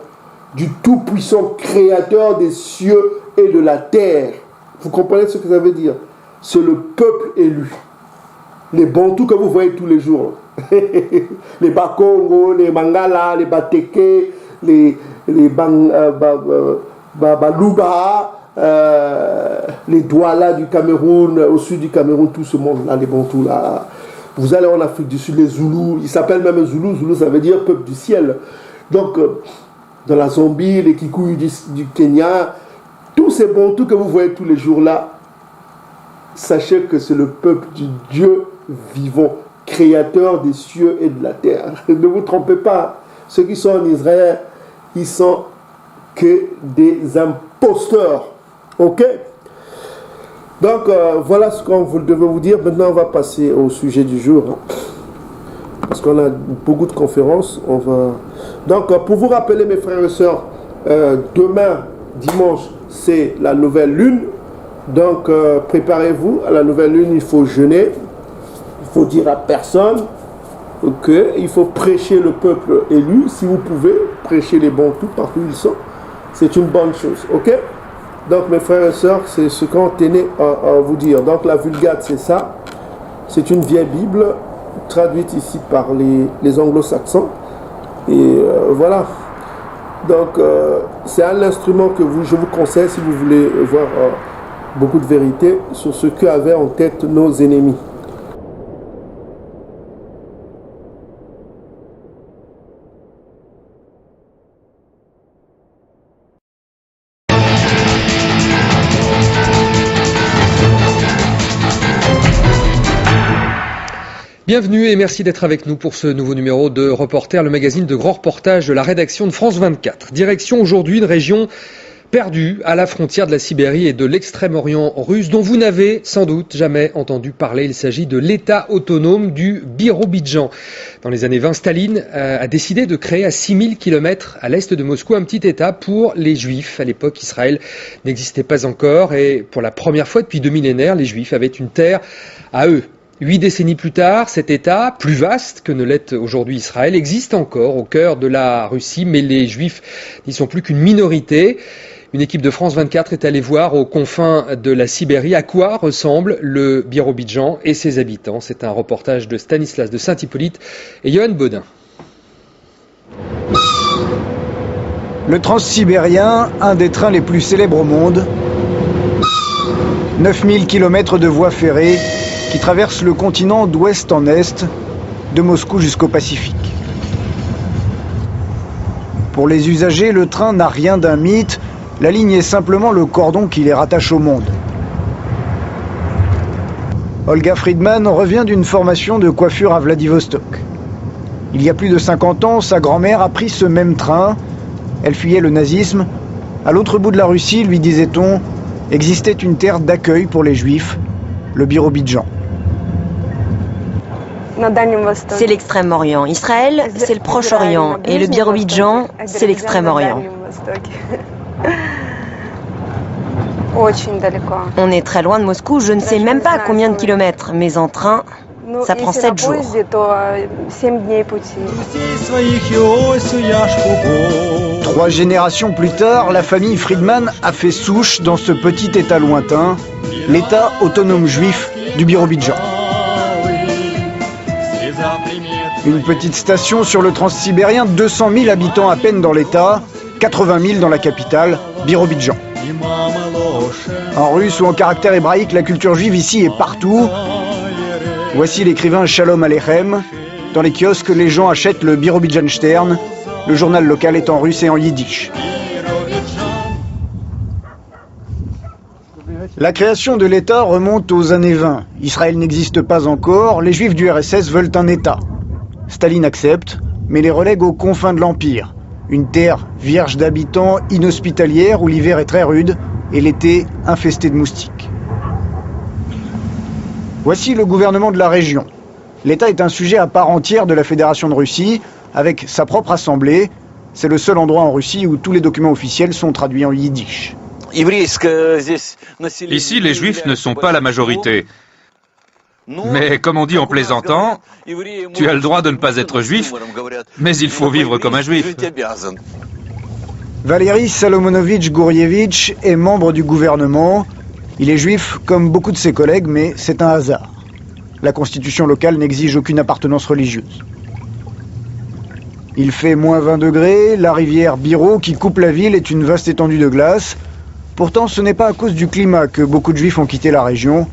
du tout-puissant créateur des cieux et de la terre. Vous comprenez ce que ça veut dire? C'est le peuple élu. Les Bantous que vous voyez tous les jours. Les Bakongo, les Mangala, les Bateke, les Baluba, les Douala du Cameroun, au sud du Cameroun, tout ce monde-là, les Bantous là. Vous allez en Afrique du Sud, les Zoulous, ils s'appellent même Zoulous. Zoulou, ça veut dire peuple du ciel. Donc, dans la Zambie, les Kikuyu du Kenya, tous ces Bantous que vous voyez tous les jours là, sachez que c'est le peuple du Dieu vivant, créateur des cieux et de la terre. Ne vous trompez pas, ceux qui sont en Israël, ils sont que des imposteurs. Ok? Donc voilà ce qu'on devait vous dire. Maintenant on va passer au sujet du jour. Parce qu'on a beaucoup de conférences. Donc pour vous rappeler mes frères et sœurs, demain dimanche c'est la nouvelle lune. Donc préparez-vous à la nouvelle lune, il faut jeûner. Il faut dire à personne qu'il faut prêcher le peuple élu. Si vous pouvez, prêcher les bons tout partout où ils sont. C'est une bonne chose. Ok? Donc mes frères et sœurs, c'est ce qu'on tenait à vous dire. Donc la Vulgate, c'est ça. C'est une vieille Bible traduite ici par les anglo-saxons. Et voilà. Donc c'est un instrument que je vous conseille si vous voulez voir beaucoup de vérité sur ce qu'avaient en tête nos ennemis. Bienvenue et merci d'être avec nous pour ce nouveau numéro de Reporter, le magazine de grands reportages de la rédaction de France 24. Direction aujourd'hui une région perdue à la frontière de la Sibérie et de l'extrême-orient russe dont vous n'avez sans doute jamais entendu parler. Il s'agit de l'État autonome du Birobidjan. Dans les années 20, Staline a décidé de créer à 6000 km à l'est de Moscou un petit État pour les Juifs. À l'époque, Israël n'existait pas encore et pour la première fois depuis 2 millénaires, les Juifs avaient une terre à eux. 8 décennies plus tard, cet État, plus vaste que ne l'est aujourd'hui Israël, existe encore au cœur de la Russie, mais les Juifs n'y sont plus qu'une minorité. Une équipe de France 24 est allée voir aux confins de la Sibérie à quoi ressemble le Birobidjan et ses habitants. C'est un reportage de Stanislas de Saint-Hippolyte et Johan Baudin. Le transsibérien, un des trains les plus célèbres au monde. 9000 km de voies ferrées qui traverse le continent d'ouest en est, de Moscou jusqu'au Pacifique. Pour les usagers, le train n'a rien d'un mythe, la ligne est simplement le cordon qui les rattache au monde. Olga Friedman revient d'une formation de coiffure à Vladivostok. Il y a plus de 50 ans, sa grand-mère a pris ce même train. Elle fuyait le nazisme. À l'autre bout de la Russie, lui disait-on, existait une terre d'accueil pour les Juifs, le Birobidjan. C'est l'extrême-orient. Israël, c'est le Proche-Orient. Et le Birobidjan, c'est l'extrême-orient. On est très loin de Moscou, je ne sais même pas à combien de kilomètres, mais en train, ça prend 7 jours. 3 générations plus tard, la famille Friedman a fait souche dans ce petit État lointain, l'État autonome juif du Birobidjan. Une petite station sur le transsibérien, 200 000 habitants à peine dans l'État, 80 000 dans la capitale, Birobidjan. En russe ou en caractère hébraïque, la culture juive ici est partout. Voici l'écrivain Shalom Aleichem. Dans les kiosques, les gens achètent le Birobidjan Stern. Le journal local est en russe et en yiddish. La création de l'État remonte aux années 20. Israël n'existe pas encore, les Juifs du RSS veulent un État. Staline accepte, mais les relègue aux confins de l'Empire. Une terre vierge d'habitants, inhospitalière, où l'hiver est très rude et l'été infesté de moustiques. Voici le gouvernement de la région. L'État est un sujet à part entière de la Fédération de Russie, avec sa propre assemblée. C'est le seul endroit en Russie où tous les documents officiels sont traduits en yiddish. Ici, les Juifs ne sont pas la majorité. Mais comme on dit en plaisantant, tu as le droit de ne pas être juif, mais il faut vivre comme un juif. Valery Salomonovitch Gourievitch est membre du gouvernement. Il est juif comme beaucoup de ses collègues, mais c'est un hasard. La constitution locale n'exige aucune appartenance religieuse. Il fait moins 20 degrés, la rivière Biro qui coupe la ville est une vaste étendue de glace. Pourtant, ce n'est pas à cause du climat que beaucoup de juifs ont quitté la région.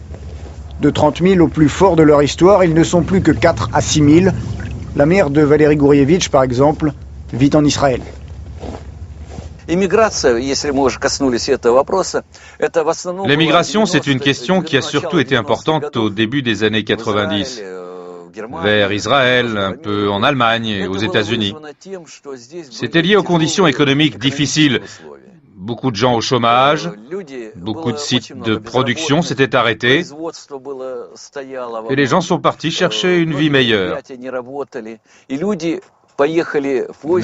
De 30 000 au plus fort de leur histoire, ils ne sont plus que 4 à 6 000. La mère de Valery Gourievitch, par exemple, vit en Israël. L'émigration, c'est une question qui a surtout été importante au début des années 90, vers Israël, un peu en Allemagne et aux États-Unis. C'était lié aux conditions économiques difficiles. beaucoup de gens au chômage, beaucoup de sites de production s'étaient arrêtés et les gens sont partis chercher une vie meilleure.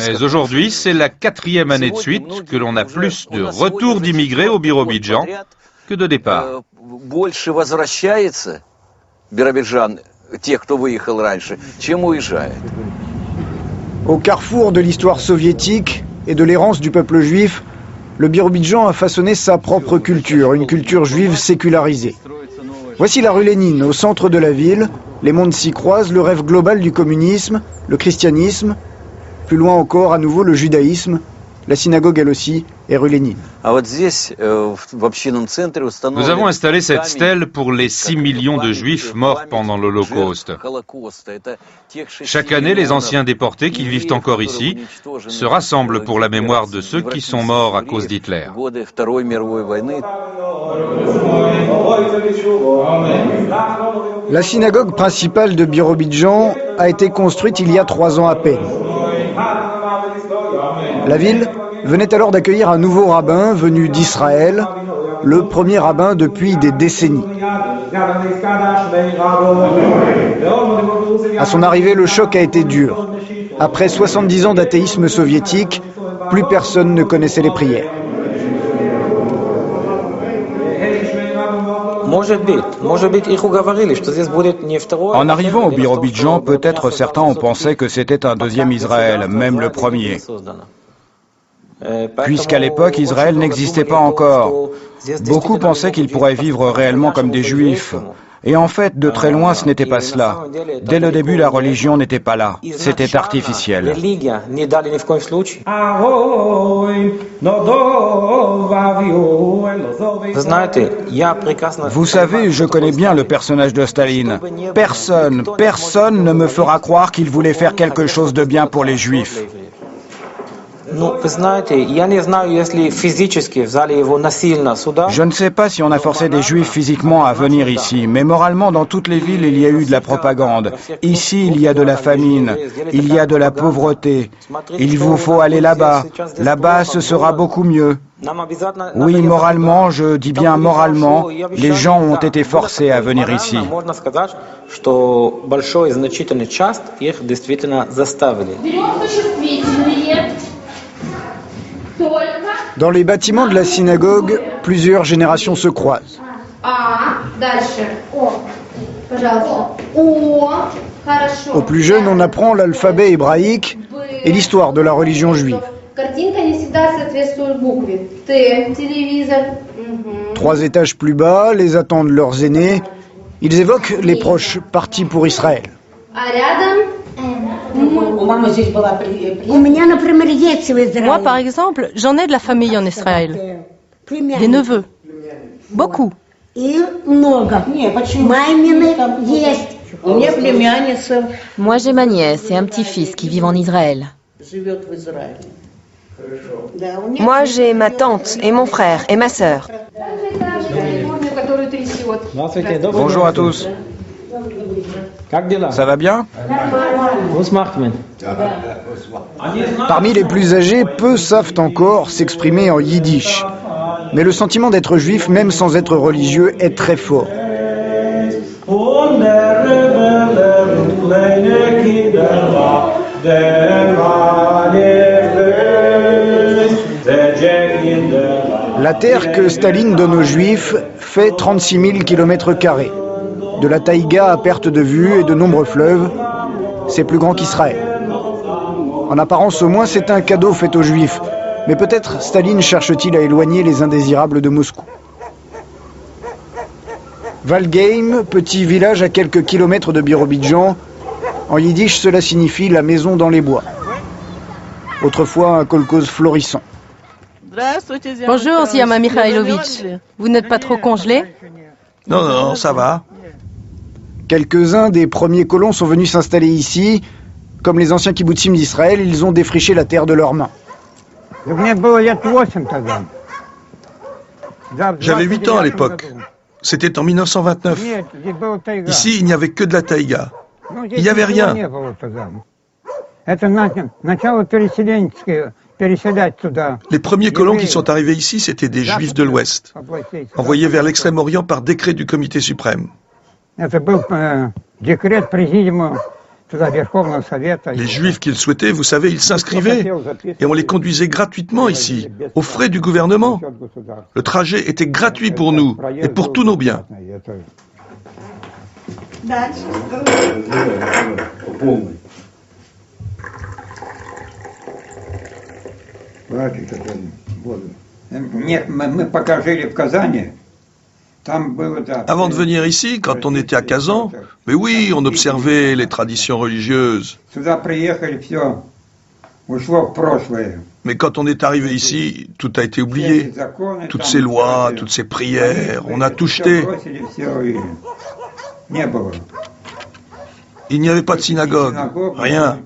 Mais aujourd'hui, c'est la 4e année de suite que l'on a plus de retours d'immigrés au Birobidjan que de départ. Au carrefour de l'histoire soviétique et de l'errance du peuple juif, le Birobidjan a façonné sa propre culture, une culture juive sécularisée. Voici la rue Lénine, au centre de la ville. Les mondes s'y croisent, le rêve global du communisme, le christianisme, plus loin encore, à nouveau, le judaïsme. La synagogue, elle aussi, est rue Lénine. Nous avons installé cette stèle pour les 6 millions de Juifs morts pendant l'Holocauste. Chaque année, les anciens déportés qui vivent encore ici se rassemblent pour la mémoire de ceux qui sont morts à cause d'Hitler. La synagogue principale de Birobidjan a été construite il y a 3 ans à peine. La ville venait alors d'accueillir un nouveau rabbin venu d'Israël, le premier rabbin depuis des décennies. À son arrivée, le choc a été dur. Après 70 ans d'athéisme soviétique, plus personne ne connaissait les prières. En arrivant au Birobidjan, peut-être certains ont pensé que c'était un deuxième Israël, même le premier. Puisqu'à l'époque, Israël n'existait pas encore. Beaucoup pensaient qu'ils pourraient vivre réellement comme des Juifs. Et en fait, de très loin, ce n'était pas cela. Dès le début, la religion n'était pas là. C'était artificiel. Vous savez, je connais bien le personnage de Staline. Personne ne me fera croire qu'il voulait faire quelque chose de bien pour les Juifs. Je ne sais pas si on a forcé des Juifs physiquement à venir ici, mais moralement, dans toutes les villes, il y a eu de la propagande. Ici, il y a de la famine, il y a de la pauvreté. Il vous faut aller là-bas. Là-bas, ce sera beaucoup mieux. Oui, moralement, je dis bien moralement, les gens ont été forcés à venir ici. Dans les bâtiments de la synagogue, plusieurs générations se croisent. Aux plus jeunes, on apprend l'alphabet hébraïque et l'histoire de la religion juive. 3 étages plus bas, les attendent leurs aînés. Ils évoquent les proches partis pour Israël. Moi, par exemple, j'en ai de la famille en Israël. Des neveux. Beaucoup. Moi, j'ai ma nièce et un petit-fils qui vivent en Israël. Moi, j'ai ma tante et mon frère et ma sœur. Bonjour à tous. Ça va bien? Parmi les plus âgés, peu savent encore s'exprimer en yiddish. Mais le sentiment d'être juif, même sans être religieux, est très fort. La terre que Staline donne aux Juifs fait 36 000 km². De la taïga à perte de vue et de nombreux fleuves, c'est plus grand qu'Israël. En apparence au moins, c'est un cadeau fait aux Juifs. Mais peut-être Staline cherche-t-il à éloigner les indésirables de Moscou. Valgeim, petit village à quelques kilomètres de Birobidjan. En yiddish, cela signifie la maison dans les bois. Autrefois un kolkhoz florissant. Bonjour, Ziama Mikhailovitch. Vous n'êtes pas trop congelé? Non, ça va. Quelques-uns des premiers colons sont venus s'installer ici. Comme les anciens kibbutzim d'Israël, ils ont défriché la terre de leurs mains. J'avais 8 ans à l'époque. C'était en 1929. Ici, il n'y avait que de la taïga. Il n'y avait rien. Les premiers colons qui sont arrivés ici, c'étaient des Juifs de l'Ouest, envoyés vers l'Extrême-Orient par décret du Comité suprême. Les Juifs qu'ils souhaitaient, vous savez, ils s'inscrivaient et on les conduisait gratuitement ici, aux frais du gouvernement. Le trajet était gratuit pour nous et pour tous nos biens. Avant de venir ici, quand on était à Kazan, mais oui, on observait les traditions religieuses. Mais quand on est arrivé ici, tout a été oublié. Toutes ces lois, toutes ces prières, on a tout jeté. Il n'y avait pas de synagogue, rien.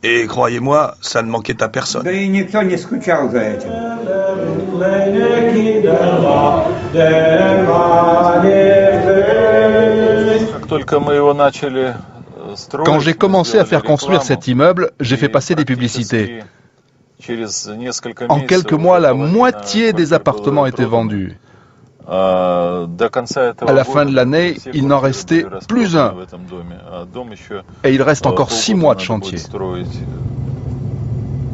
Et croyez-moi, ça ne manquait à personne. Quand j'ai commencé à faire construire cet immeuble, j'ai fait passer des publicités. En quelques mois, la moitié des appartements étaient vendus. À la fin de l'année, il n'en restait plus un. Et il reste encore 6 mois de chantier.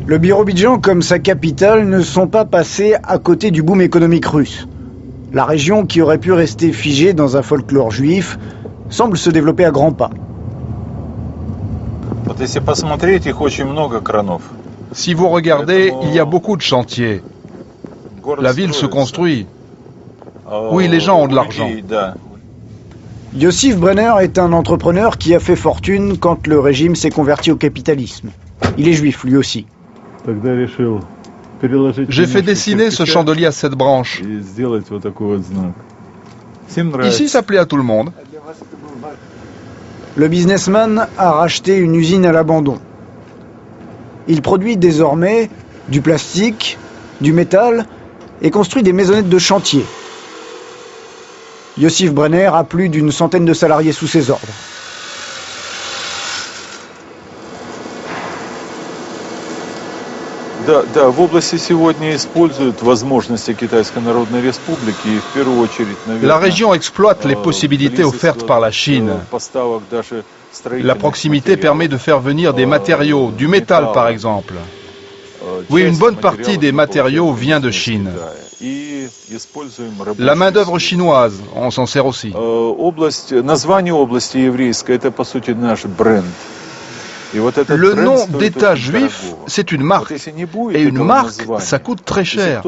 Le Birobidjan, comme sa capitale, ne sont pas passés à côté du boom économique russe. La région, qui aurait pu rester figée dans un folklore juif, semble se développer à grands pas. Si vous regardez, il y a beaucoup de chantiers. La ville se construit. Oui, les gens ont de l'argent. Yossif Brenner est un entrepreneur qui a fait fortune quand le régime s'est converti au capitalisme. Il est juif, lui aussi. J'ai fait dessiner ce chandelier à 7 branches. Ici, ça plaît à tout le monde. Le businessman a racheté une usine à l'abandon. Il produit désormais du plastique, du métal et construit des maisonnettes de chantier. Yossif Brenner a plus d'une centaine de salariés sous ses ordres. La région exploite les possibilités offertes par la Chine. La proximité permet de faire venir des matériaux, du métal par exemple. Oui, une bonne partie des matériaux vient de Chine. La main-d'œuvre chinoise, on s'en sert aussi. Le nom d'État juif, c'est une marque. Et une marque, ça coûte très cher.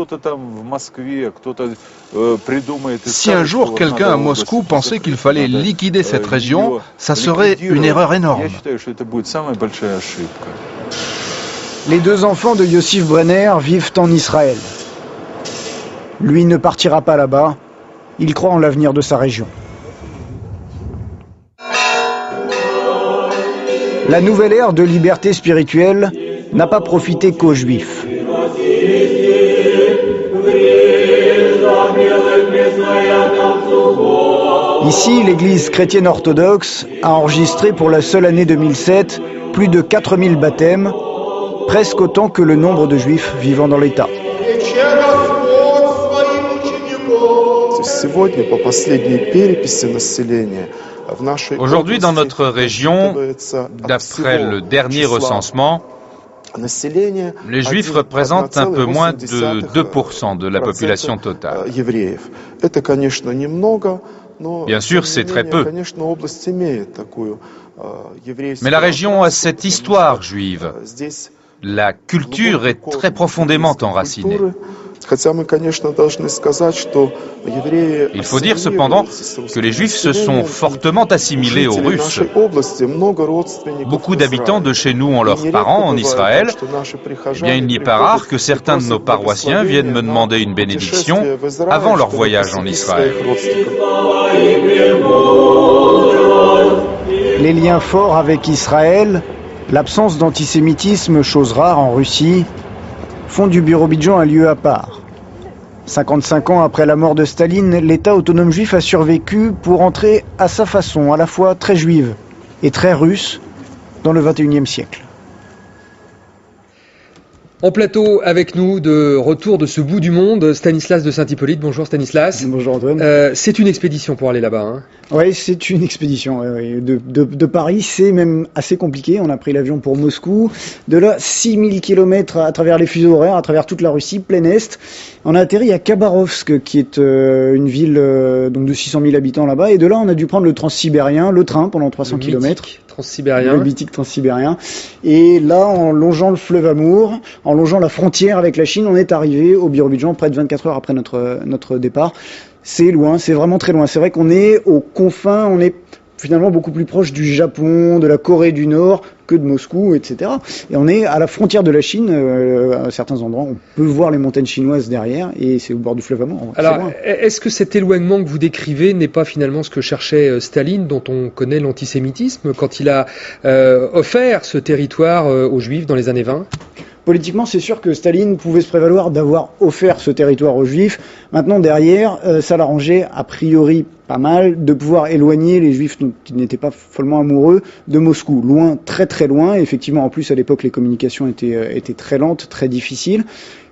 Si un jour quelqu'un à Moscou pensait qu'il fallait liquider cette région, ça serait une erreur énorme. Les 2 enfants de Yossif Brenner vivent en Israël. Lui ne partira pas là-bas. Il croit en l'avenir de sa région. La nouvelle ère de liberté spirituelle n'a pas profité qu'aux Juifs. Ici, l'Église chrétienne orthodoxe a enregistré pour la seule année 2007 plus de 4000 baptêmes, presque autant que le nombre de Juifs vivant dans l'État. Aujourd'hui, dans notre région, d'après le dernier recensement, les Juifs représentent un peu moins de 2% de la population totale. Bien sûr, c'est très peu. Mais la région a cette histoire juive. La culture est très profondément enracinée. Il faut dire cependant que les Juifs se sont fortement assimilés aux Russes. Beaucoup d'habitants de chez nous ont leurs parents en Israël. Eh bien, il n'est pas rare que certains de nos paroissiens viennent me demander une bénédiction avant leur voyage en Israël. Les liens forts avec Israël, l'absence d'antisémitisme, chose rare en Russie, font du Birobidjan un lieu à part. 55 ans après la mort de Staline, l'État autonome juif a survécu pour entrer à sa façon, à la fois très juive et très russe, dans le XXIe siècle. En plateau avec nous, de retour de ce bout du monde, Stanislas de Saint-Hippolyte. Bonjour Stanislas. Bonjour Antoine. C'est une expédition pour aller là-bas. Hein. Oui, c'est une expédition. De Paris, c'est même assez compliqué. On a pris l'avion pour Moscou. De là, 6000 km à travers les fuseaux horaires, à travers toute la Russie, plein Est. On a atterri à Khabarovsk, qui est une ville donc de 600 000 habitants là-bas. Et de là, on a dû prendre le transsibérien, le train, pendant 300 km. Transsibérien. Le mythique transsibérien. Et là, en longeant le fleuve Amour, en longeant la frontière avec la Chine, on est arrivé au Birobidjan près de 24 heures après notre départ. C'est loin, c'est vraiment très loin. C'est vrai qu'on est aux confins, on est finalement beaucoup plus proche du Japon, de la Corée du Nord que de Moscou, etc. Et on est à la frontière de la Chine, à certains endroits. On peut voir les montagnes chinoises derrière, et c'est au bord du fleuve Amour. Alors, est-ce que cet éloignement que vous décrivez n'est pas finalement ce que cherchait Staline, dont on connaît l'antisémitisme, quand il a offert ce territoire aux Juifs dans les années 20 ? Politiquement, c'est sûr que Staline pouvait se prévaloir d'avoir offert ce territoire aux Juifs. Maintenant, derrière, ça l'arrangeait a priori pas mal de pouvoir éloigner les Juifs qui n'étaient pas follement amoureux de Moscou. Loin, très très loin. Et effectivement, en plus, à l'époque, les communications étaient très lentes, très difficiles.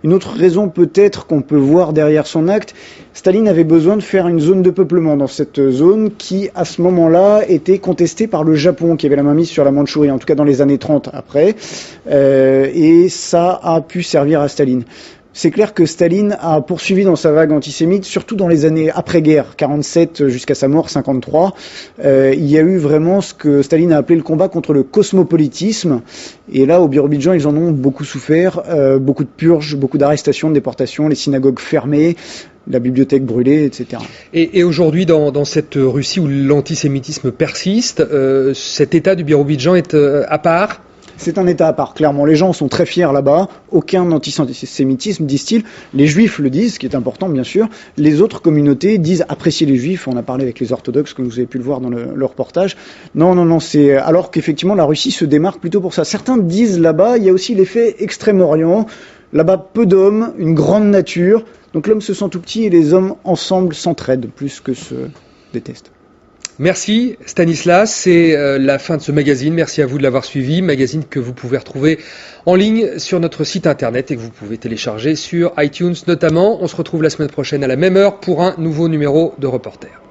Une autre raison peut-être qu'on peut voir derrière son acte, Staline avait besoin de faire une zone de peuplement dans cette zone qui, à ce moment-là, était contestée par le Japon, qui avait la main mise sur la Mandchourie, en tout cas dans les années 30 après. Et ça a pu servir à Staline. C'est clair que Staline a poursuivi dans sa vague antisémite, surtout dans les années après-guerre, 47 jusqu'à sa mort, 53. Il y a eu vraiment ce que Staline a appelé le combat contre le cosmopolitisme. Et là, au Birobidjan, ils en ont beaucoup souffert. Beaucoup de purges, beaucoup d'arrestations, de déportations, les synagogues fermées, la bibliothèque brûlée, etc. Et aujourd'hui, dans cette Russie où l'antisémitisme persiste, cet état du Birobidjan est à part ? C'est un état à part, clairement. Les gens sont très fiers là-bas. Aucun antisémitisme, disent-ils. Les juifs le disent, ce qui est important, bien sûr. Les autres communautés disent apprécier les juifs. On a parlé avec les orthodoxes, comme vous avez pu le voir dans le reportage. Non, c'est alors qu'effectivement, la Russie se démarque plutôt pour ça. Certains disent là-bas, il y a aussi l'effet Extrême-Orient. Là-bas, peu d'hommes, une grande nature. Donc l'homme se sent tout petit et les hommes ensemble s'entraident plus que se détestent. Merci Stanislas, c'est la fin de ce magazine. Merci à vous de l'avoir suivi. Magazine que vous pouvez retrouver en ligne sur notre site internet et que vous pouvez télécharger sur iTunes notamment. On se retrouve la semaine prochaine à la même heure pour un nouveau numéro de Reporter.